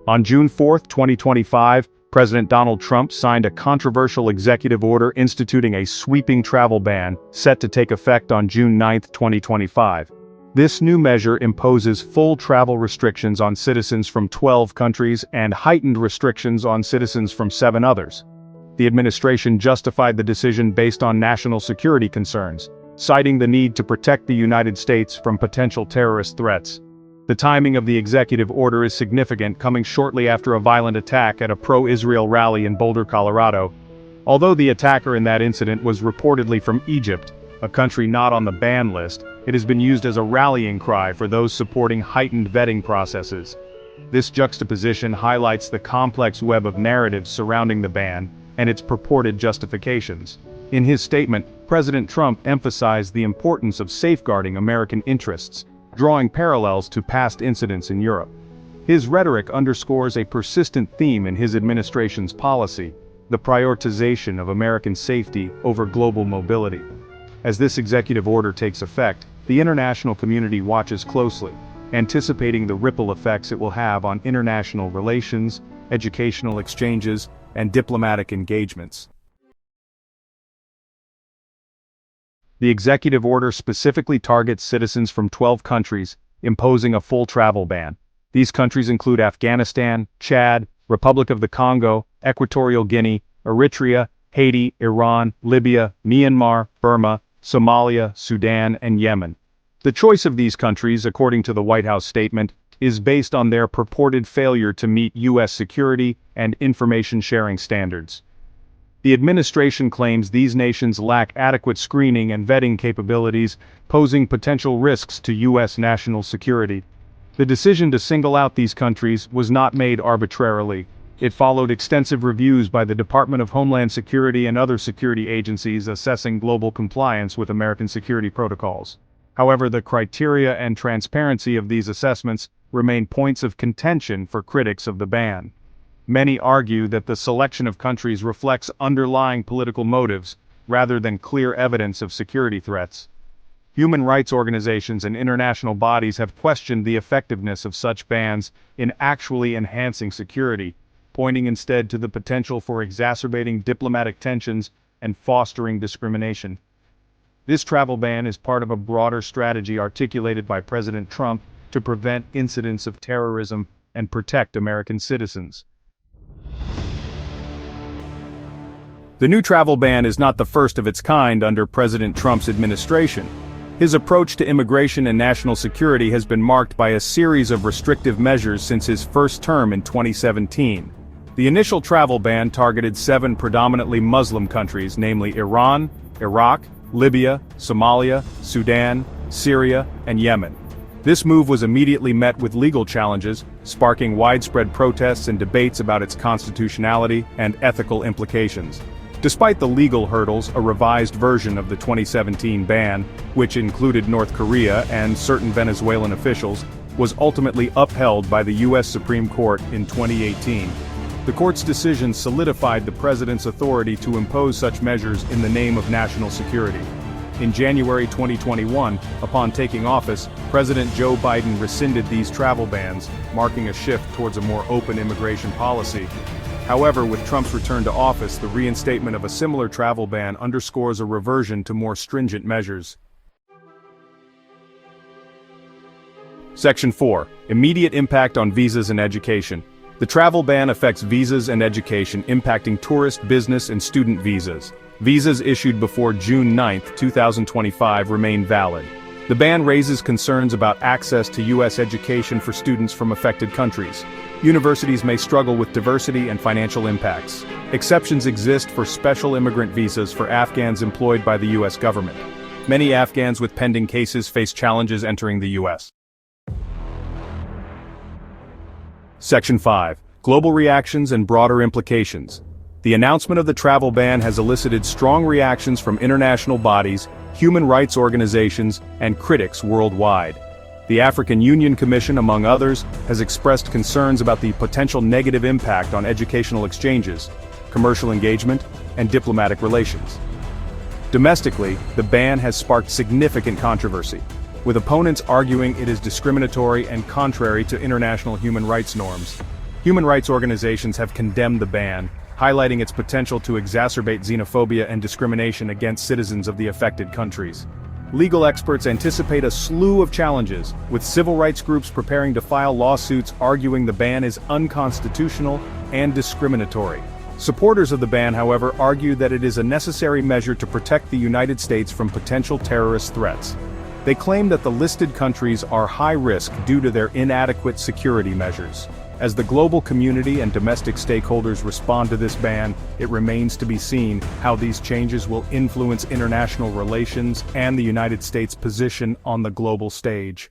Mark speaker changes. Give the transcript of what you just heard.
Speaker 1: On June 4, 2025, President Donald Trump signed a controversial executive order instituting a sweeping travel ban set to take effect on June 9, 2025. This new measure imposes full travel restrictions on citizens from 12 countries and heightened restrictions on citizens from 7 others. The administration justified the decision based on national security concerns, citing the need to protect the United States from potential terrorist threats. The timing of the executive order is significant, coming shortly after a violent attack at a pro-Israel rally in Boulder, Colorado. Although the attacker in that incident was reportedly from Egypt, a country not on the ban list, it has been used as a rallying cry for those supporting heightened vetting processes. This juxtaposition highlights the complex web of narratives surrounding the ban and its purported justifications. In his statement, President Trump emphasized the importance of safeguarding American interests, drawing parallels to past incidents in Europe. His rhetoric underscores a persistent theme in his administration's policy: the prioritization of American safety over global mobility. As this executive order takes effect, the international community watches closely, anticipating the ripple effects it will have on international relations, educational exchanges, and diplomatic engagements. The executive order specifically targets citizens from 12 countries, imposing a full travel ban. These countries include Afghanistan, Chad, Republic of the Congo, Equatorial Guinea, Eritrea, Haiti, Iran, Libya, Myanmar, Burma, Somalia, Sudan, and Yemen. The choice of these countries, according to the White House statement, is based on their purported failure to meet U.S. security and information sharing standards. The administration claims these nations lack adequate screening and vetting capabilities, posing potential risks to U.S. national security. The decision to single out these countries was not made arbitrarily. It followed extensive reviews by the Department of Homeland Security and other security agencies assessing global compliance with American security protocols. However, the criteria and transparency of these assessments remain points of contention for critics of the ban. Many argue that the selection of countries reflects underlying political motives, rather than clear evidence of security threats. Human rights organizations and international bodies have questioned the effectiveness of such bans in actually enhancing security, pointing instead to the potential for exacerbating diplomatic tensions and fostering discrimination. This travel ban is part of a broader strategy articulated by President Trump to prevent incidents of terrorism and protect American citizens. The new travel ban is not the first of its kind under President Trump's administration. His approach to immigration and national security has been marked by a series of restrictive measures since his first term in 2017. The initial travel ban targeted 7 predominantly Muslim countries, namely Iran, Iraq, Libya, Somalia, Sudan, Syria, and Yemen. This move was immediately met with legal challenges, sparking widespread protests and debates about its constitutionality and ethical implications. Despite the legal hurdles, a revised version of the 2017 ban, which included North Korea and certain Venezuelan officials, was ultimately upheld by the U.S. Supreme Court in 2018. The court's decision solidified the president's authority to impose such measures in the name of national security. In January 2021, upon taking office, President Joe Biden rescinded these travel bans, marking a shift towards a more open immigration policy. However, with Trump's return to office, the reinstatement of a similar travel ban underscores a reversion to more stringent measures. Section 4. Immediate impact on visas and education. The travel ban affects visas and education, impacting tourist, business, and student visas. Visas issued before June 9, 2025 remain valid. The ban raises concerns about access to U.S. education for students from affected countries. Universities may struggle with diversity and financial impacts. Exceptions exist for special immigrant visas for Afghans employed by the U.S. government. Many Afghans with pending cases face challenges entering the U.S. Section 5. Global reactions and broader implications. The announcement of the travel ban has elicited strong reactions from international bodies, human rights organizations, and critics worldwide. The African Union Commission, among others, has expressed concerns about the potential negative impact on educational exchanges, commercial engagement, and diplomatic relations. Domestically, the ban has sparked significant controversy, with opponents arguing it is discriminatory and contrary to international human rights norms. Human rights organizations have condemned the ban, highlighting its potential to exacerbate xenophobia and discrimination against citizens of the affected countries. Legal experts anticipate a slew of challenges, with civil rights groups preparing to file lawsuits arguing the ban is unconstitutional and discriminatory. Supporters of the ban, however, argue that it is a necessary measure to protect the United States from potential terrorist threats. They claim that the listed countries are high risk due to their inadequate security measures. As the global community and domestic stakeholders respond to this ban, it remains to be seen how these changes will influence international relations and the United States' position on the global stage.